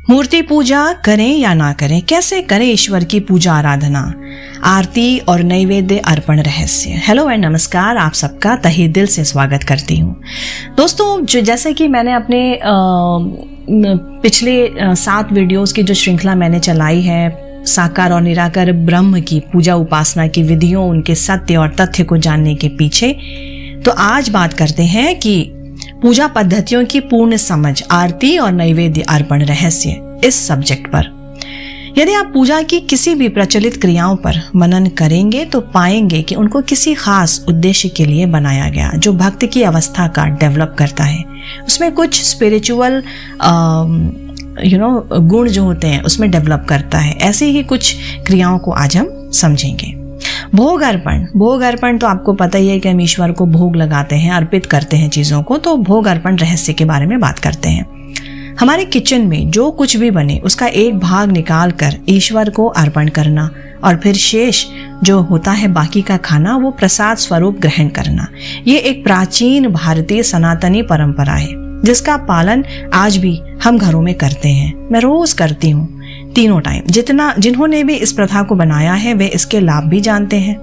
मूर्ति पूजा करें या ना करें, कैसे करें ईश्वर की पूजा आराधना, आरती और नैवेद्य अर्पण रहस्य। हेलो एंड नमस्कार, आप सबका तहे दिल से स्वागत करती हूँ। दोस्तों, जैसे कि मैंने अपने पिछले 7 वीडियोस की जो श्रृंखला मैंने चलाई है, साकार और निराकार ब्रह्म की पूजा उपासना की विधियों, उनके सत्य और तथ्य को जानने के पीछे, तो आज बात करते हैं कि पूजा पद्धतियों की पूर्ण समझ, आरती और नैवेद्य अर्पण रहस्य, इस सब्जेक्ट पर। यदि आप पूजा की किसी भी प्रचलित क्रियाओं पर मनन करेंगे तो पाएंगे कि उनको किसी खास उद्देश्य के लिए बनाया गया, जो भक्ति की अवस्था का डेवलप करता है। उसमें कुछ स्पिरिचुअल गुण जो होते हैं उसमें डेवलप करता है। ऐसी ही कुछ क्रियाओं को आज हम समझेंगे। भोग अर्पण तो आपको पता ही है कि हम ईश्वर को भोग लगाते हैं, अर्पित करते हैं चीज़ों को। तो भोग अर्पण रहस्य के बारे में बात करते हैं। हमारे किचन में जो कुछ भी बने उसका एक भाग निकाल कर ईश्वर को अर्पण करना और फिर शेष जो होता है बाकी का खाना, वो प्रसाद स्वरूप ग्रहण करना। ये एक प्राचीन भारतीय सनातनी परंपरा है जिसका पालन आज भी हम घरों में करते हैं। मैं रोज करती हूँ, तीनों टाइम। जिन्होंने भी इस प्रथा को बनाया है वे इसके लाभ भी जानते हैं।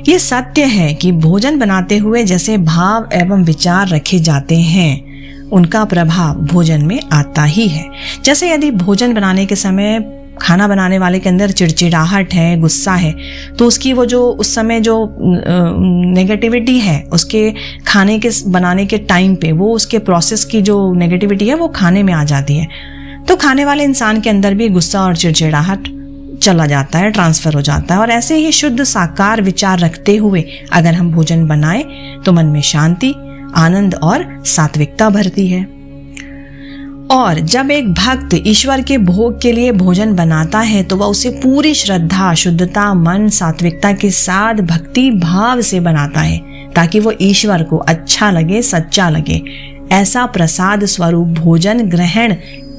ये सत्य है कि भोजन बनाते हुए जैसे भाव एवं विचार रखे जाते हैं, उनका प्रभाव भोजन में आता ही है। जैसे यदि भोजन बनाने के समय खाना बनाने वाले के अंदर चिड़चिड़ाहट है, गुस्सा है, तो उसकी वो जो उस समय जो नेगेटिविटी है उसके खाने के बनाने के टाइम पे, वो उसके प्रोसेस की जो नेगेटिविटी है वो खाने में आ जाती है। तो खाने वाले इंसान के अंदर भी गुस्सा और चिड़चिड़ाहट चला जाता है, ट्रांसफर हो जाता है। और ऐसे ही शुद्ध साकार विचार रखते हुए अगर हम भोजन बनाएं तो मन में शांति, आनंद और सात्विकता भरती है। और जब एक भक्त ईश्वर के भोग के लिए भोजन बनाता है तो वह उसे पूरी श्रद्धा, शुद्धता, मन, सात्विकता के साथ भक्ति भाव से बनाता है, ताकि वो ईश्वर को अच्छा लगे, सच्चा लगे। ऐसा प्रसाद स्वरूप भोजन ग्रहण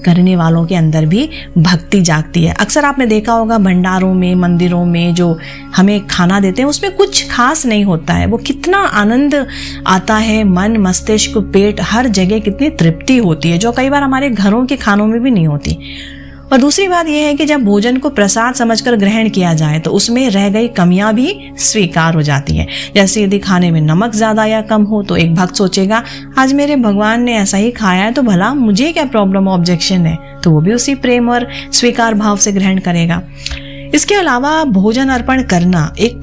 करने वालों के अंदर भी भक्ति जागती है। अक्सर आपने देखा होगा भंडारों में, मंदिरों में जो हमें खाना देते हैं उसमें कुछ खास नहीं होता है, वो कितना आनंद आता है, मन, मस्तिष्क, पेट, हर जगह कितनी तृप्ति होती है, जो कई बार हमारे घरों के खानों में भी नहीं होती। और दूसरी बात यह है कि जब भोजन को प्रसाद समझकर ग्रहण किया जाए तो उसमें रह गई कमियां भी स्वीकार हो जाती है। जैसे यदि खाने में नमक ज्यादा या कम हो तो एक भक्त सोचेगा, आज मेरे भगवान ने ऐसा ही खाया है तो भला मुझे क्या प्रॉब्लम, ऑब्जेक्शन है, तो वो भी उसी प्रेम और स्वीकार भाव से ग्रहण करेगा। इसके अलावा भोजन अर्पण करना एक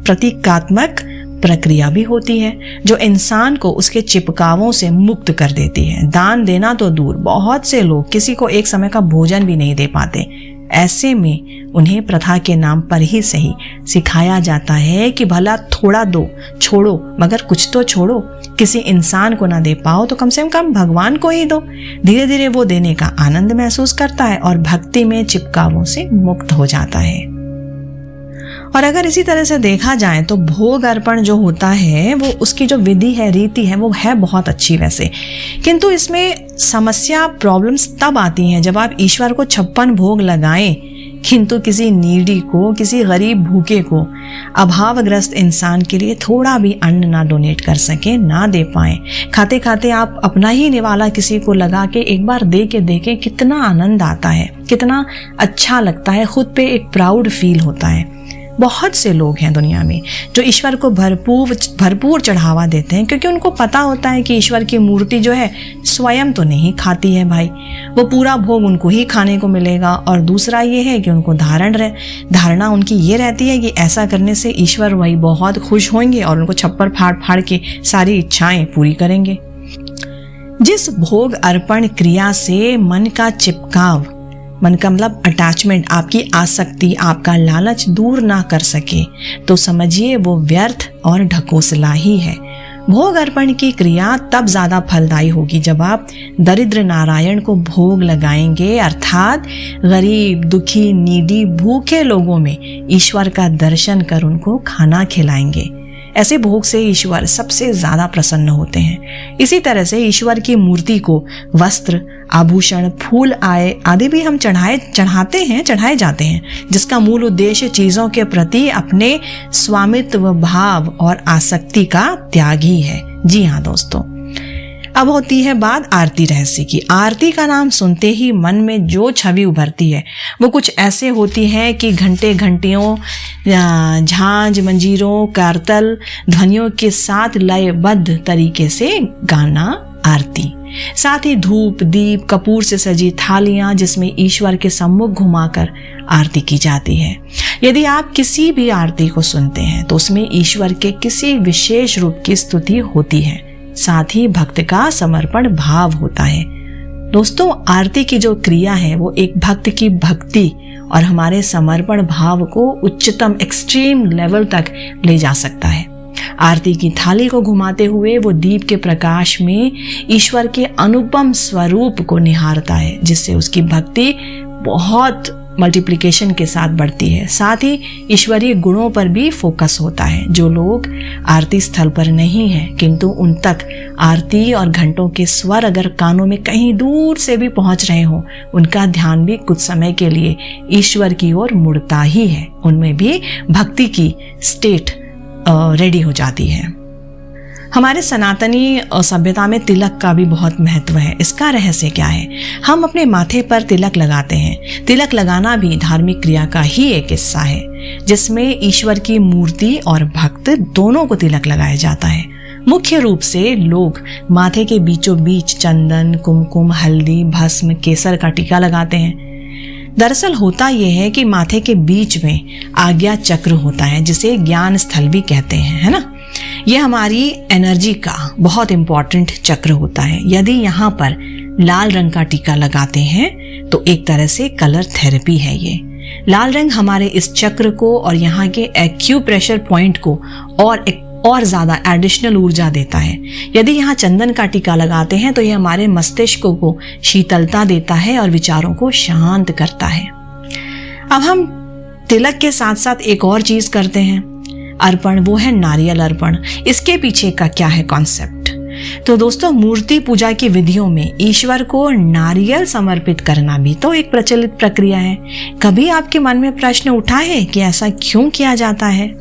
प्रतीकात्मक प्रक्रिया भी होती है जो इंसान को उसके चिपकावों से मुक्त कर देती है। दान देना तो दूर, बहुत से लोग किसी को एक समय का भोजन भी नहीं दे पाते। ऐसे में उन्हें प्रथा के नाम पर ही सही सिखाया जाता है कि भला थोड़ा दो, छोड़ो, मगर कुछ तो छोड़ो। किसी इंसान को ना दे पाओ तो कम से कम भगवान को ही दो। धीरे धीरे वो देने का आनंद महसूस करता है और भक्ति में चिपकावों से मुक्त हो जाता है। और अगर इसी तरह से देखा जाए तो भोग अर्पण जो होता है, वो उसकी जो विधि है, रीति है, वो है बहुत अच्छी वैसे, किंतु इसमें समस्या, प्रॉब्लम्स तब आती हैं जब आप ईश्वर को 56 भोग लगाएं किंतु किसी नीडी को, किसी गरीब भूखे को, अभावग्रस्त इंसान के लिए थोड़ा भी अन्न ना डोनेट कर सके, ना दे पाए। खाते खाते आप अपना ही निवाला किसी को लगा के एक बार दे के देखें, कितना आनंद आता है, कितना अच्छा लगता है, खुद पे एक प्राउड फील होता है। बहुत से लोग हैं दुनिया में जो ईश्वर को भरपूर चढ़ावा देते हैं, क्योंकि उनको पता होता है कि ईश्वर की मूर्ति जो है स्वयं तो नहीं खाती है भाई, वो पूरा भोग उनको ही खाने को मिलेगा। और दूसरा ये है कि उनको धारणा उनकी ये रहती है कि ऐसा करने से ईश्वर वही बहुत खुश होंगे और उनको छप्पर फाड़ के सारी इच्छाएं पूरी करेंगे। जिस भोग अर्पण क्रिया से मन का चिपकाव, मन का मतलब अटैचमेंट, आपकी आसक्ति, आपका लालच दूर ना कर सके तो समझिए वो व्यर्थ और ढकोसला ही है। भोग अर्पण की क्रिया तब ज्यादा फलदायी होगी जब आप दरिद्र नारायण को भोग लगाएंगे, अर्थात गरीब, दुखी, नीडी, भूखे लोगों में ईश्वर का दर्शन कर उनको खाना खिलाएंगे। ऐसे भोग से ईश्वर सबसे ज्यादा प्रसन्न होते हैं। इसी तरह से ईश्वर की मूर्ति को वस्त्र, आभूषण, फूल आदि भी हम चढ़ाए जाते हैं, जिसका मूल उद्देश्य चीजों के प्रति अपने स्वामित्व भाव और आसक्ति का त्याग ही है। जी हाँ दोस्तों, अब होती है बात आरती रहस्य की। आरती का नाम सुनते ही मन में जो छवि उभरती है वो कुछ ऐसे होती है कि घंटे घंटियों झांझ मंजीरों कारतल ध्वनियों के साथ लयबद्ध तरीके से गाना आरती, साथ ही धूप दीप कपूर से सजी थालियां जिसमें ईश्वर के सम्मुख घुमाकर आरती की जाती है। यदि आप किसी भी आरती को सुनते हैं तो उसमें ईश्वर के किसी विशेष रूप की स्तुति होती है, साथ ही भक्त का समर्पण भाव होता है। दोस्तों, आरती की जो क्रिया है वो एक भक्त की भक्ति और हमारे समर्पण भाव को उच्चतम एक्सट्रीम लेवल तक ले जा सकता है। आरती की थाली को घुमाते हुए वो दीप के प्रकाश में ईश्वर के अनुपम स्वरूप को निहारता है, जिससे उसकी भक्ति बहुत मल्टीप्लिकेशन के साथ बढ़ती है। साथ ही ईश्वरीय गुणों पर भी फोकस होता है। जो लोग आरती स्थल पर नहीं हैं किंतु उन तक आरती और घंटों के स्वर अगर कानों में कहीं दूर से भी पहुंच रहे हों, उनका ध्यान भी कुछ समय के लिए ईश्वर की ओर मुड़ता ही है। उनमें भी भक्ति की स्टेट रेडी हो जाती है। हमारे सनातनी सभ्यता में तिलक का भी बहुत महत्व है। इसका रहस्य क्या है? हम अपने माथे पर तिलक लगाते हैं। तिलक लगाना भी धार्मिक क्रिया का ही एक हिस्सा है, जिसमें ईश्वर की मूर्ति और भक्त दोनों को तिलक लगाया जाता है। मुख्य रूप से लोग माथे के बीचों बीच चंदन कुमकुम हल्दी भस्म केसर का टीका लगाते हैं। दरअसल होता यह है कि माथे के बीच में आज्ञा चक्र होता है, जिसे ज्ञान स्थल भी कहते हैं, है ना। यह हमारी एनर्जी का बहुत इंपॉर्टेंट चक्र होता है। यदि यहाँ पर लाल रंग का टीका लगाते हैं तो एक तरह से कलर थेरेपी है। ये लाल रंग हमारे इस चक्र को और यहाँ के एक्यूप्रेशर पॉइंट को और ज्यादा एडिशनल ऊर्जा देता है। यदि यहाँ चंदन का टीका लगाते हैं तो यह हमारे मस्तिष्क को शीतलता देता है और विचारों को शांत करता है। अब हम तिलक के साथ साथ एक और चीज करते हैं, अर्पण, वो है नारियल अर्पण। इसके पीछे का क्या है कॉन्सेप्ट? तो दोस्तों, मूर्ति पूजा की विधियों में ईश्वर को नारियल समर्पित करना भी तो एक प्रचलित प्रक्रिया है। कभी आपके मन में प्रश्न उठा है कि ऐसा क्यों किया जाता है?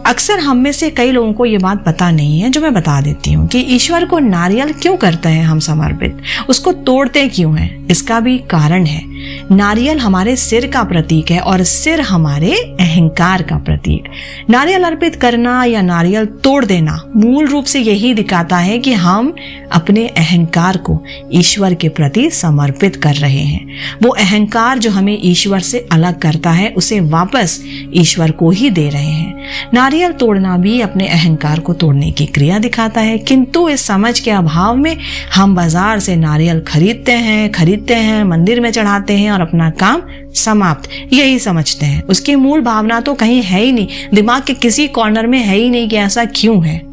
अक्सर हम में से कई लोगों को ये बात पता नहीं है, जो मैं बता देती हूँ कि ईश्वर को नारियल क्यों करते हैं हम समर्पित, उसको तोड़ते क्यों हैं। इसका भी कारण है। नारियल हमारे सिर का प्रतीक है और सिर हमारे अहंकार का प्रतीक। नारियल अर्पित करना या नारियल तोड़ देना मूल रूप से यही दिखाता है कि हम अपने अहंकार को ईश्वर के प्रति समर्पित कर रहे हैं। वो अहंकार जो हमें ईश्वर से अलग करता है, उसे वापस ईश्वर को ही दे रहे हैं। नारियल तोड़ना भी अपने अहंकार को तोड़ने की क्रिया दिखाता है, किंतु इस समझ के अभाव में हम बाजार से नारियल खरीदते हैं, मंदिर में चढ़ाते हैं और अपना काम समाप्त यही समझते हैं। उसकी मूल भावना तो कहीं है ही नहीं, दिमाग के किसी कॉर्नर में है ही नहीं कि ऐसा क्यों है।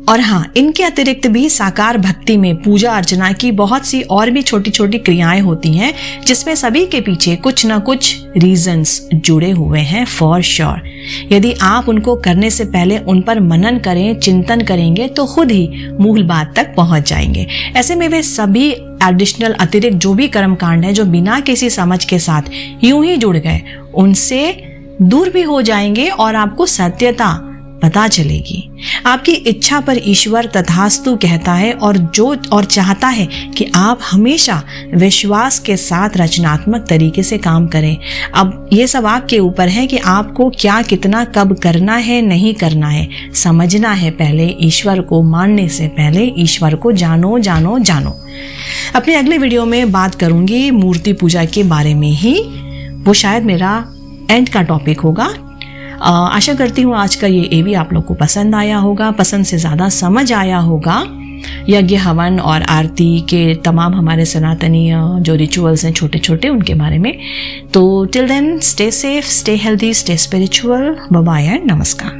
और हाँ, इनके अतिरिक्त भी साकार भक्ति में पूजा अर्चना की बहुत सी और भी छोटी छोटी क्रियाएं होती हैं, जिसमें सभी के पीछे कुछ ना कुछ रीजंस जुड़े हुए हैं फॉर श्योर। यदि आप उनको करने से पहले उन पर मनन करें, चिंतन करेंगे तो खुद ही मूल बात तक पहुंच जाएंगे। ऐसे में वे सभी एडिशनल अतिरिक्त जो भी कर्मकांड है, जो बिना किसी समझ के साथ यूं ही जुड़ गए, उनसे दूर भी हो जाएंगे और आपको सत्यता पता चलेगी। आपकी इच्छा पर ईश्वर तथास्तु कहता है और चाहता है कि आप हमेशा विश्वास के साथ रचनात्मक तरीके से काम करें। अब ये सब आपके ऊपर है कि आपको क्या, कितना, कब करना है, नहीं करना है। समझना है पहले, ईश्वर को मानने से पहले ईश्वर को जानो जानो जानो। अपने अगले वीडियो में बात करूंगी मूर्ति पूजा के बारे में ही, वो शायद मेरा एंड का टॉपिक होगा। आशा करती हूँ आज का ये एवी आप लोग को पसंद आया होगा, पसंद से ज़्यादा समझ आया होगा। यज्ञ हवन और आरती के तमाम हमारे सनातनी जो रिचुअल्स हैं छोटे छोटे, उनके बारे में। तो till then, stay safe, stay healthy, stay spiritual. Bye bye and नमस्कार।